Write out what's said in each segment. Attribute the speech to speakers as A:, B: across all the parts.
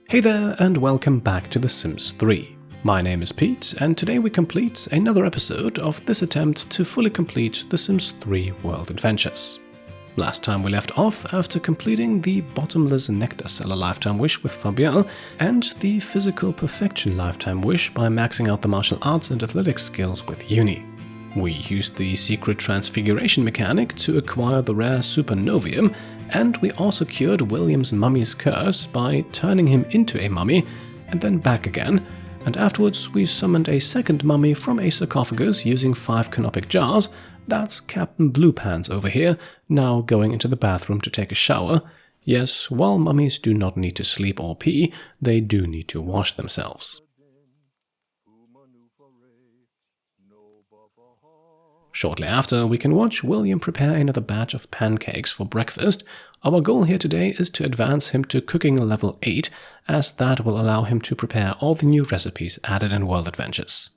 A: Hey there and welcome back to The Sims 3. My name is Pete and today we complete another episode of this attempt to fully complete The Sims 3 World Adventures. Last time we left off after completing the Bottomless Nectar Cellar Lifetime Wish with Fabien and the Physical Perfection Lifetime Wish by maxing out the martial arts and athletics skills with Uni. We used the secret transfiguration mechanic to acquire the rare Supernovium, and we also cured William's mummy's curse by turning him into a mummy and then back again, and afterwards we summoned a second mummy from a sarcophagus using 5 canopic jars. That's Captain Bluepants over here, now going into the bathroom to take a shower. Yes, while mummies do not need to sleep or pee, they do need to wash themselves. Shortly after, we can watch William prepare another batch of pancakes for breakfast. Our goal here today is to advance him to cooking level 8, as that will allow him to prepare all the new recipes added in World Adventures.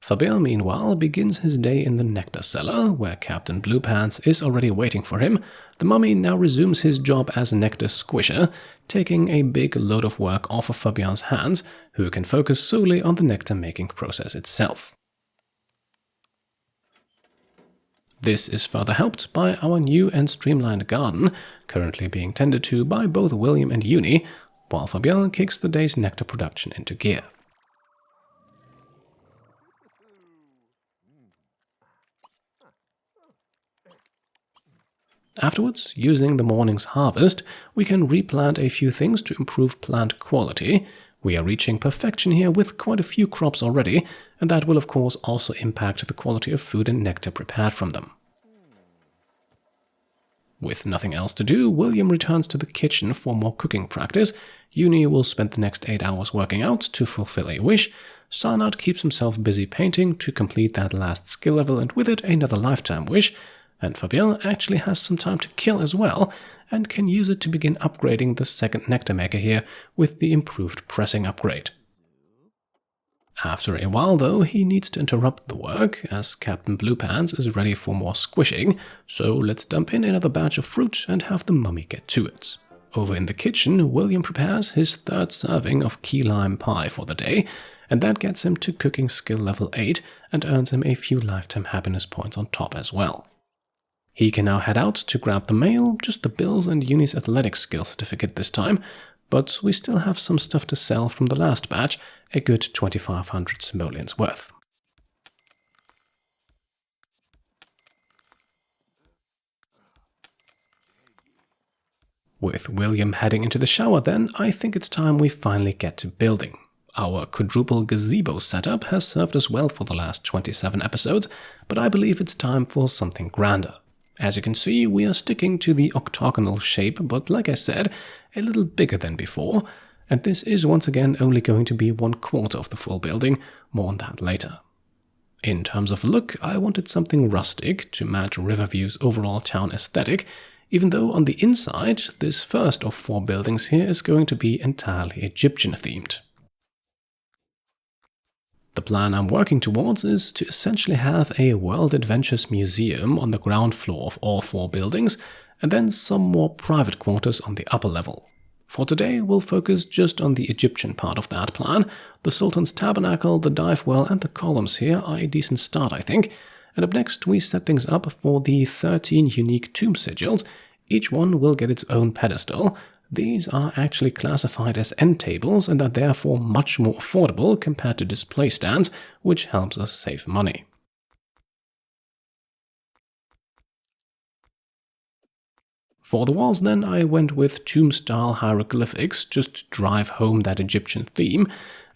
A: Fabien, meanwhile, begins his day in the Nectar Cellar, where Captain Bluepants is already waiting for him. The mummy now resumes his job as Nectar Squisher, taking a big load of work off of Fabien's hands, who can focus solely on the nectar-making process itself. This is further helped by our new and streamlined garden, currently being tended to by both William and Uni, while Fabien kicks the day's nectar production into gear. Afterwards, using the morning's harvest, we can replant a few things to improve plant quality. We are reaching perfection here with quite a few crops already, and that will of course also impact the quality of food and nectar prepared from them. With nothing else to do, William returns to the kitchen for more cooking practice. Uni will spend the next 8 hours working out to fulfill a wish. Sarnat keeps himself busy painting to complete that last skill level and with it another lifetime wish. And Fabien actually has some time to kill as well, and can use it to begin upgrading the second nectar maker here with the improved pressing upgrade. After a while though, he needs to interrupt the work, as Captain Bluepants is ready for more squishing, so let's dump in another batch of fruit and have the mummy get to it. Over in the kitchen, William prepares his 3rd serving of key lime pie for the day, and that gets him to cooking skill level 8 and earns him a few lifetime happiness points on top as well. He can now head out to grab the mail, just the bills and Uni's athletics skill certificate this time, but we still have some stuff to sell from the last batch, a good 2,500 simoleons worth. With William heading into the shower then, I think it's time we finally get to building. Our quadruple gazebo setup has served us well for the last 27 episodes, but I believe it's time for something grander. As you can see, we are sticking to the octagonal shape, but like I said, a little bigger than before, and this is once again only going to be 1/4 of the full building, more on that later. In terms of look, I wanted something rustic to match Riverview's overall town aesthetic, even though on the inside, this first of 4 buildings here is going to be entirely Egyptian themed. The plan I'm working towards is to essentially have a World Adventures museum on the ground floor of all 4 buildings, and then some more private quarters on the upper level. For today, we'll focus just on the Egyptian part of that plan. The Sultan's Tabernacle, the dive well, and the columns here are a decent start, I think. And up next, we set things up for the 13 unique tomb sigils. Each one will get its own pedestal. These are actually classified as end tables and are therefore much more affordable compared to display stands, which helps us save money. For the walls then, I went with tomb-style hieroglyphics just to drive home that Egyptian theme,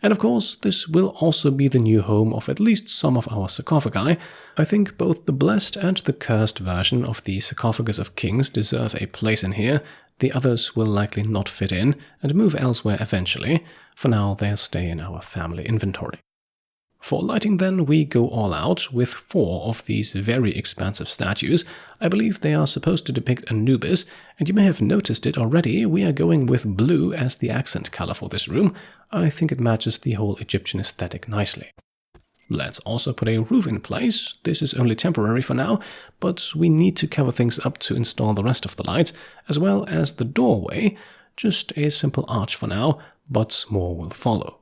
A: and of course this will also be the new home of at least some of our sarcophagi. I think both the blessed and the cursed version of the Sarcophagus of Kings deserve a place in here. The others will likely not fit in and move elsewhere eventually. For now, they'll stay in our family inventory. For lighting then, we go all out with 4 of these very expansive statues. I believe they are supposed to depict Anubis, and you may have noticed it already, we are going with blue as the accent color for this room. I think it matches the whole Egyptian aesthetic nicely. Let's also put a roof in place. This is only temporary for now, but we need to cover things up to install the rest of the lights, as well as the doorway. just a simple arch for now, but more will follow.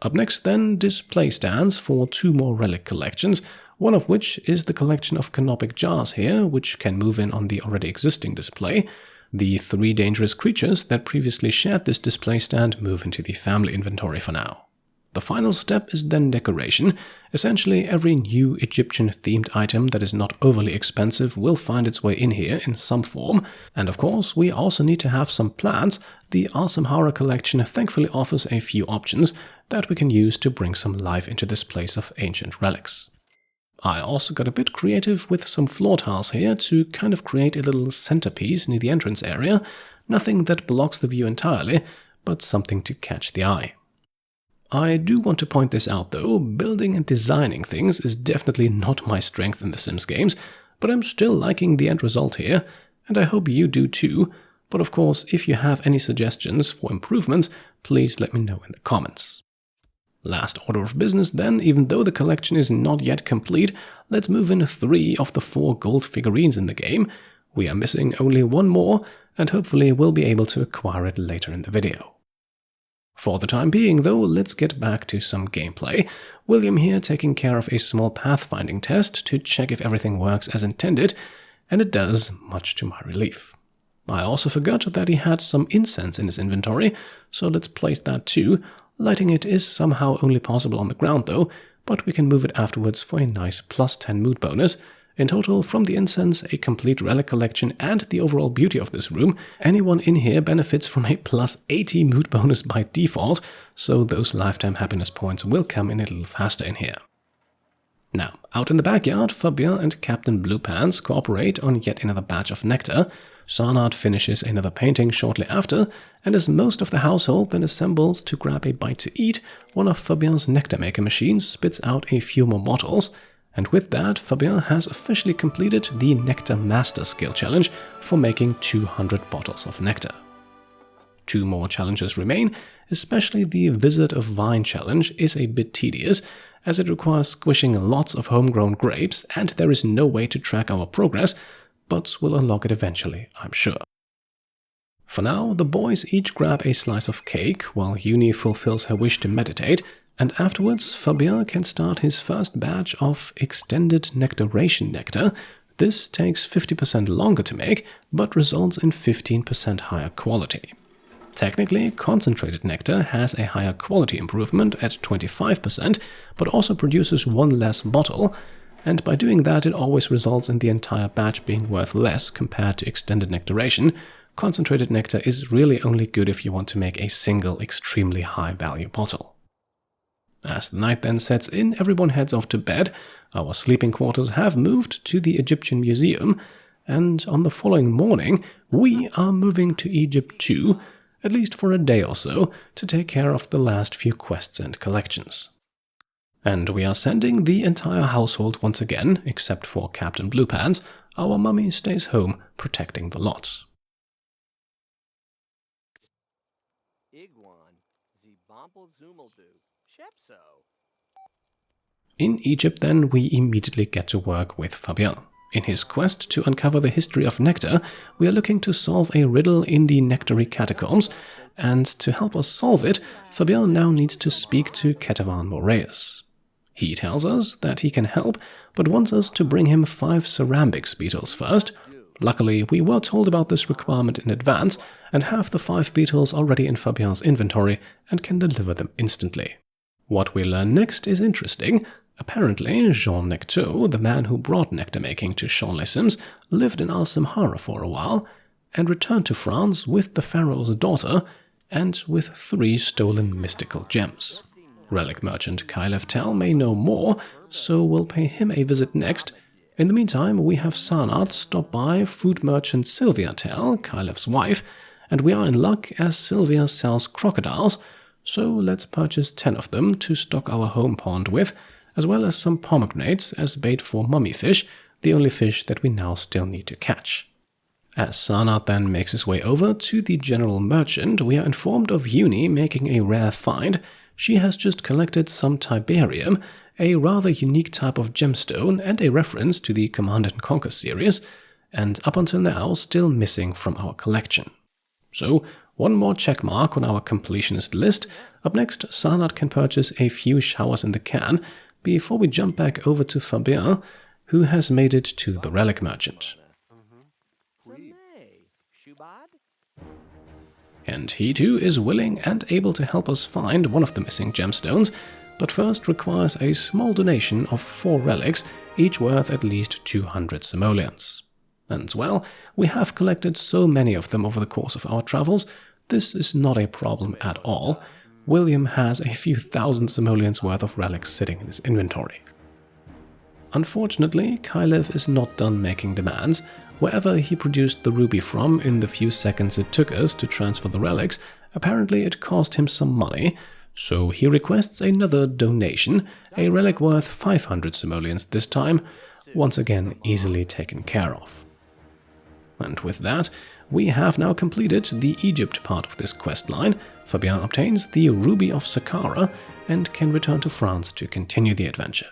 A: Up next then, display stands for 2 more relic collections, one of which is the collection of canopic jars here, which can move in on the already existing display. The 3 dangerous creatures that previously shared this display stand move into the family inventory for now. The final step is then decoration. Essentially, every new Egyptian-themed item that is not overly expensive will find its way in here in some form. And of course, we also need to have some plants. The Simhara collection thankfully offers a few options that we can use to bring some life into this place of ancient relics. I also got a bit creative with some floor tiles here to kind of create a little centerpiece near the entrance area. Nothing that blocks the view entirely, but something to catch the eye. I do want to point this out though, building and designing things is definitely not my strength in the Sims games, but I'm still liking the end result here, and I hope you do too. But of course, if you have any suggestions for improvements, please let me know in the comments. Last order of business then, even though the collection is not yet complete, let's move in 3 of the 4 gold figurines in the game. We are missing only 1 more, and hopefully we'll be able to acquire it later in the video. For the time being though, let's get back to some gameplay. William here taking care of a small pathfinding test to check if everything works as intended, and it does, much to my relief. I also forgot that he had some incense in his inventory, so let's place that too. Lighting it is somehow only possible on the ground though, but we can move it afterwards for a nice +10 mood bonus. In total, from the incense, a complete relic collection, and the overall beauty of this room, anyone in here benefits from a +80 mood bonus by default, so those lifetime happiness points will come in a little faster in here. Now, out in the backyard, Fabien and Captain Bluepants cooperate on yet another batch of nectar. Sarnard finishes another painting shortly after, and as most of the household then assembles to grab a bite to eat, one of Fabien's nectar maker machines spits out a few more bottles. And with that, Fabien has officially completed the Nectar Master skill challenge for making 200 bottles of nectar. 2 more challenges remain, especially the Wizard of Vine challenge is a bit tedious, as it requires squishing lots of homegrown grapes and there is no way to track our progress, but we'll unlock it eventually, I'm sure. For now, the boys each grab a slice of cake while Uni fulfills her wish to meditate, and afterwards Fabien can start his first batch of extended nectaration nectar. This takes 50% longer to make, but results in 15% higher quality. Technically, concentrated nectar has a higher quality improvement at 25%, but also produces 1 less bottle, and by doing that it always results in the entire batch being worth less compared to extended nectaration. Concentrated nectar is really only good if you want to make a single extremely high value bottle. As the night then sets in, everyone heads off to bed. Our sleeping quarters have moved to the Egyptian Museum, and on the following morning we are moving to Egypt too, at least for a day or so, to take care of the last few quests and collections. And we are sending the entire household once again, except for Captain Bluepants. Our mummy stays home protecting the lot. In Egypt then, we immediately get to work with Fabien. In his quest to uncover the history of nectar, we are looking to solve a riddle in the Nectary Catacombs, and to help us solve it, Fabien now needs to speak to Ketavan Moraeus. He tells us that he can help, but wants us to bring him 5 ceramics beetles first. Luckily, we were told about this requirement in advance, and have the 5 beetles already in Fabien's inventory and can deliver them instantly. What we learn next is interesting. Apparently, Jean Necteau, the man who brought nectar making to Champs-les-Sims, lived in Simhara for a while, and returned to France with the pharaoh's daughter, and with 3 stolen mystical gems. Relic merchant Kailev Tel may know more, so we'll pay him a visit next. In the meantime, we have Sarnard stop by food merchant Sylvia Tel, Kailev's wife, and we are in luck as Sylvia sells crocodiles, so let's purchase 10 of them to stock our home pond with, as well as some pomegranates as bait for mummy fish, the only fish that we now still need to catch. As Sarnard then makes his way over to the general merchant, we are informed of Uni making a rare find. She has just collected some Tiberium, a rather unique type of gemstone and a reference to the Command & Conquer series, and up until now still missing from our collection. So One more checkmark on our completionist list. Up next, Sarnat can purchase a few showers in the can before we jump back over to Fabien, who has made it to the relic merchant. And he too is willing and able to help us find one of the missing gemstones, but first requires a small donation of 4 relics, each worth at least 200 simoleons. And well, we have collected so many of them over the course of our travels, this is not a problem at all. William has a few thousand simoleons worth of relics sitting in his inventory. Unfortunately, Kailev is not done making demands. Wherever he produced the ruby from in the few seconds it took us to transfer the relics, apparently it cost him some money, so he requests another donation, a relic worth 500 simoleons this time, once again easily taken care of. And with that, we have now completed the Egypt part of this quest line. Fabien obtains the Ruby of Saqqara and can return to France to continue the adventure.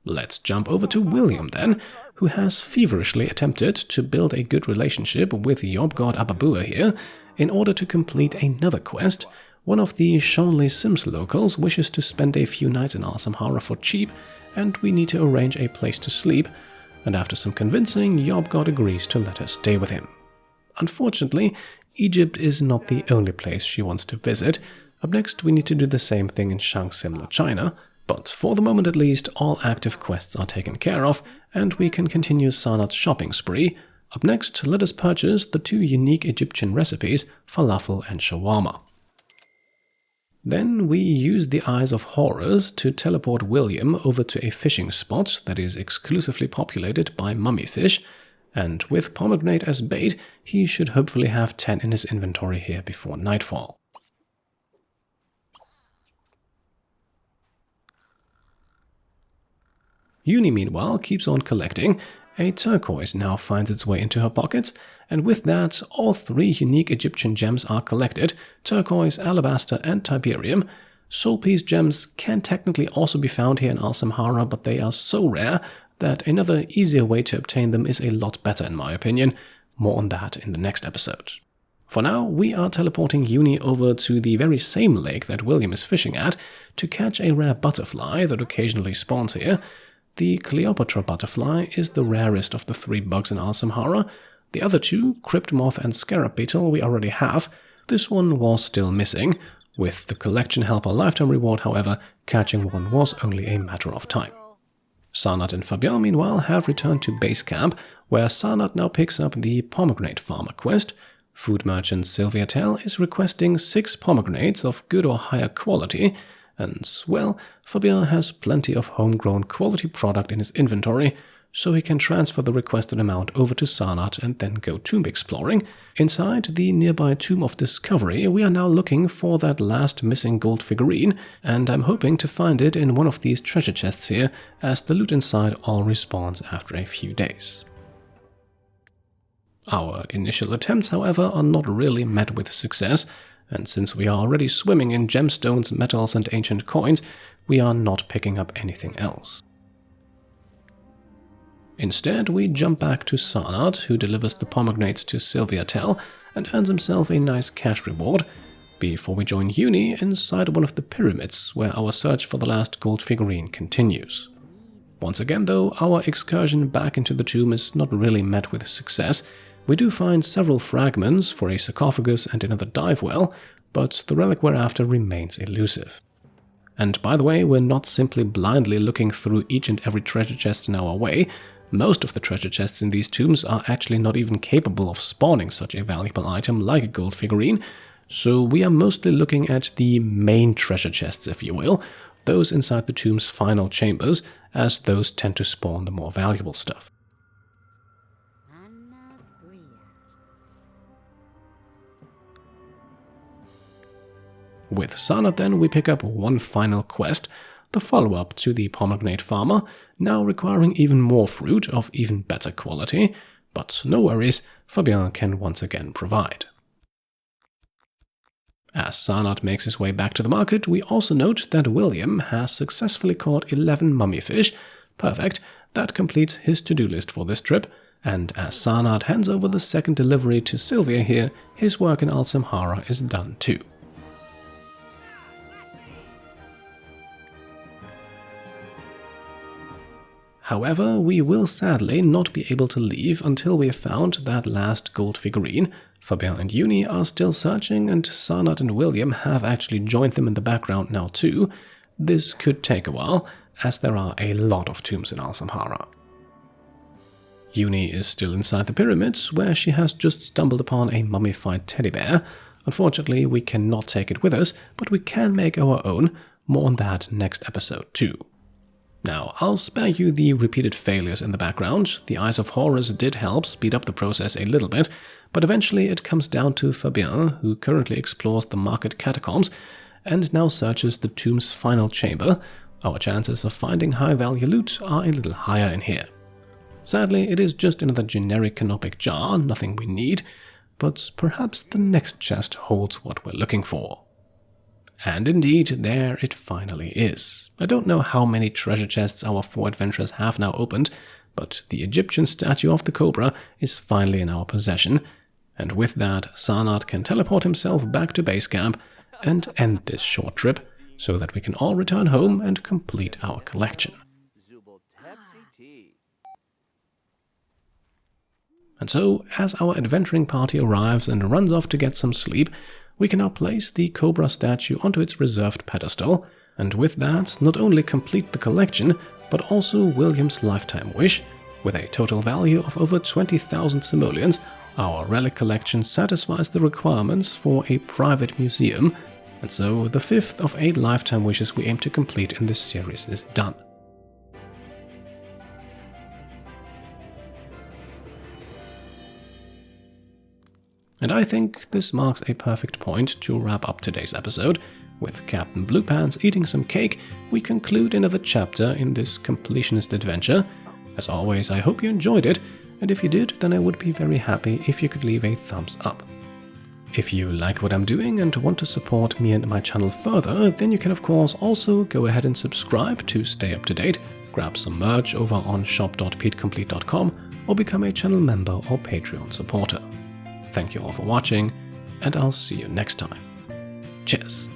A: Let's jump over to William then, who has feverishly attempted to build a good relationship with Yobgod Ababua here in order to complete another quest. One of the Shanley Sims locals wishes to spend a few nights in Simhara for cheap, and we need to arrange a place to sleep, and after some convincing, Yobgod agrees to let her stay with him. Unfortunately, Egypt is not the only place she wants to visit. Up next, we need to do the same thing in Shangsimla, China, but for the moment at least, all active quests are taken care of, and we can continue Sarnat's shopping spree. Up next, let us purchase the 2 unique Egyptian recipes, falafel and shawarma. Then we use the Eyes of Horus to teleport William over to a fishing spot that is exclusively populated by mummy fish, and with pomegranate as bait, he should hopefully have 10 in his inventory here before nightfall. Uni, meanwhile, keeps on collecting. A turquoise now finds its way into her pockets, and with that, all 3 unique Egyptian gems are collected: turquoise, alabaster, and tiberium. Soul Piece gems can technically also be found here in Simhara, but they are so rare that another easier way to obtain them is a lot better in my opinion. More on that in the next episode. For now, we are teleporting Uni over to the very same lake that William is fishing at to catch a rare butterfly that occasionally spawns here. The Cleopatra butterfly is the rarest of the 3 bugs in Simhara. The other 2, crypt moth and scarab beetle, we already have. This one was still missing. With the collection helper lifetime reward, however, catching one was only a matter of time. Sarnat and Fabien, meanwhile, have returned to base camp, where Sarnat now picks up the pomegranate farmer quest. Food merchant Sylvia Tell is requesting 6 pomegranates of good or higher quality, and, well, Fabien has plenty of homegrown quality product in his inventory, so he can transfer the requested amount over to Sarnat and then go tomb exploring. Inside the nearby Tomb of Discovery, we are now looking for that last missing gold figurine, and I'm hoping to find it in one of these treasure chests here, as the loot inside all respawns after a few days. Our initial attempts, however, are not really met with success, and since we are already swimming in gemstones, metals, and ancient coins, we are not picking up anything else. Instead, we jump back to Sarnat, who delivers the pomegranates to Sylvia Tell and earns himself a nice cash reward, before we join Uni inside one of the pyramids, where our search for the last gold figurine continues. Once again, though, our excursion back into the tomb is not really met with success. We do find several fragments for a sarcophagus and another dive well, but the relic we're after remains elusive. And by the way, we're not simply blindly looking through each and every treasure chest in our way. Most of the treasure chests in these tombs are actually not even capable of spawning such a valuable item like a gold figurine, so we are mostly looking at the main treasure chests, if you will, those inside the tomb's final chambers, as those tend to spawn the more valuable stuff. With Sarnat then, we pick up one final quest, the follow-up to the pomegranate farmer, now requiring even more fruit of even better quality, but no worries, Fabien can once again provide. As Sarnat makes his way back to the market, we also note that William has successfully caught 11 mummy fish. Perfect, that completes his to-do list for this trip. And as Sarnat hands over the second delivery to Sylvia here, his work in Simhara is done too. However, we will sadly not be able to leave until we have found that last gold figurine. Fabien and Uni are still searching, and Sarnat and William have actually joined them in the background now too. This could take a while, as there are a lot of tombs in Simhara. Uni is still inside the pyramids, where she has just stumbled upon a mummified teddy bear. Unfortunately, we cannot take it with us, but we can make our own. More on that next episode too. Now, I'll spare you the repeated failures in the background. The Eyes of Horus did help speed up the process a little bit, but eventually it comes down to Fabien, who currently explores the market catacombs and now searches the tomb's final chamber. Our chances of finding high-value loot are a little higher in here. Sadly, it is just another generic canopic jar, nothing we need, but perhaps the next chest holds what we're looking for. And indeed, there it finally is. I don't know how many treasure chests our 4 adventurers have now opened, but the Egyptian statue of the cobra is finally in our possession, and with that, Sarnat can teleport himself back to base camp and end this short trip, so that we can all return home and complete our collection. And so, as our adventuring party arrives and runs off to get some sleep, we can now place the cobra statue onto its reserved pedestal, and with that, not only complete the collection, but also William's lifetime wish. With a total value of over 20,000 simoleons, our relic collection satisfies the requirements for a private museum, and so the 5th of 8 lifetime wishes we aim to complete in this series is done. And I think this marks a perfect point to wrap up today's episode. With Captain Bluepants eating some cake, we conclude another chapter in this completionist adventure. As always, I hope you enjoyed it, and if you did, then I would be very happy if you could leave a thumbs up. If you like what I'm doing and want to support me and my channel further, then you can of course also go ahead and subscribe to stay up to date, grab some merch over on shop.petecomplete.com, or become a channel member or Patreon supporter. Thank you all for watching, and I'll see you next time. Cheers!